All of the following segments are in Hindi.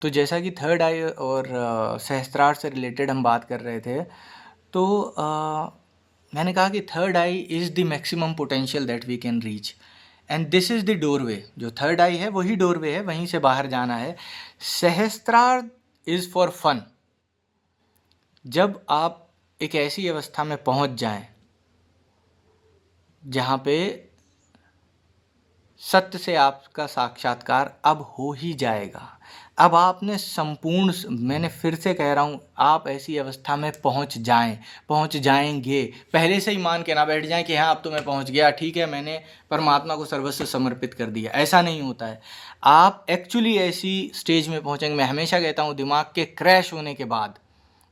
तो जैसा कि थर्ड आई और सहस्त्रार से रिलेटेड हम बात कर रहे थे, तो मैंने कहा कि third eye is the maximum potential that we can reach, and this is the doorway. जो थर्ड आई है वही डोरवे है, वहीं से बाहर जाना है। Sahasrara is for fun. जब आप एक ऐसी अवस्था में पहुंच जाएं जहाँ पे सत्य से आपका साक्षात्कार अब हो ही जाएगा। अब आपने संपूर्ण, मैंने फिर से कह रहा हूँ, आप ऐसी अवस्था में पहुँच जाएंगे। पहले से ही मान के ना बैठ जाएं कि हाँ अब तो मैं पहुँच गया, ठीक है, मैंने परमात्मा को सर्वस्व समर्पित कर दिया। ऐसा नहीं होता है। आप एक्चुअली ऐसी स्टेज में पहुँचेंगे। मैं हमेशा कहता हूँ, दिमाग के क्रैश होने के बाद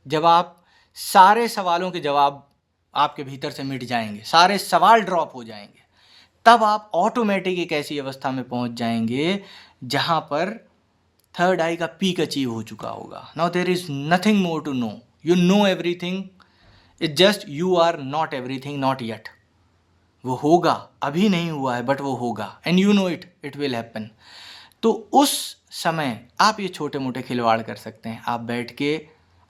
जब आप सारे सवालों के जवाब आपके भीतर से मिट जाएंगे, सारे सवाल ड्रॉप हो जाएंगे, तब आप ऑटोमेटिक एक ऐसी अवस्था में पहुंच जाएंगे जहां पर थर्ड आई का पीक अचीव हो चुका होगा। Now there is nothing more to know, you know everything, it just you are not everything, not yet. वो होगा, अभी नहीं हुआ है बट वो होगा, and you know it will happen. तो उस समय आप ये छोटे मोटे खिलवाड़ कर सकते हैं। आप बैठ के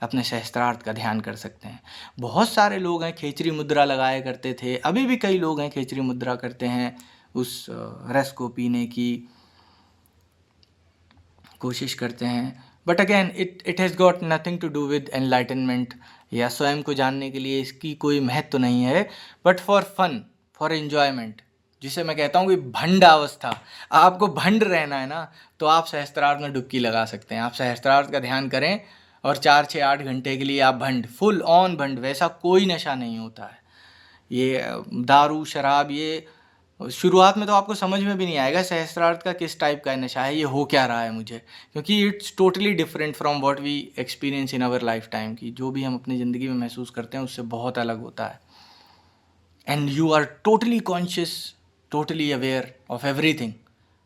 अपने सहस्त्रार्थ का ध्यान कर सकते हैं। बहुत सारे लोग हैं खेचरी मुद्रा लगाया करते थे, अभी भी कई लोग हैं खेचरी मुद्रा करते हैं, उस रस को पीने की कोशिश करते हैं। But again it has got nothing to do with enlightenment या स्वयं को जानने के लिए इसकी कोई महत्व नहीं है, but for fun, for enjoyment, जिसे मैं कहता हूँ कि भंड अवस्था। आपको भंड रहना है ना, तो आप सहस्त्रार्थ में डुबकी लगा सकते हैं। आप सहस्त्रार्थ का ध्यान करें और 4-6-8 घंटे के लिए आप भंड, फुल ऑन भंड। वैसा कोई नशा नहीं होता है। ये दारू शराब, ये शुरुआत में तो आपको समझ में भी नहीं आएगा सहस्त्रार्थ का किस टाइप का नशा है, ये हो क्या रहा है मुझे, क्योंकि it's totally different from what we experience in our lifetime. की जो भी हम अपनी ज़िंदगी में महसूस करते हैं उससे बहुत अलग होता है। And you are totally conscious, totally aware of everything,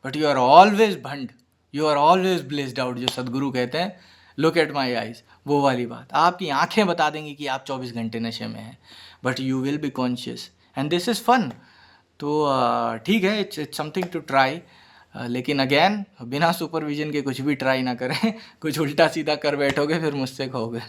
but you are always भंड, you are always blissed out. जो सदगुरु कहते हैं, लुक एट माई आइज, वो वाली बात। आपकी आंखें बता देंगी कि आप 24 घंटे नशे में हैं, but you will be conscious, and this is fun. तो ठीक है, इट्स समथिंग टू ट्राई, लेकिन अगेन बिना सुपरविजन के कुछ भी ट्राई ना करें। कुछ उल्टा सीधा कर बैठोगे फिर मुझसे कहोगे।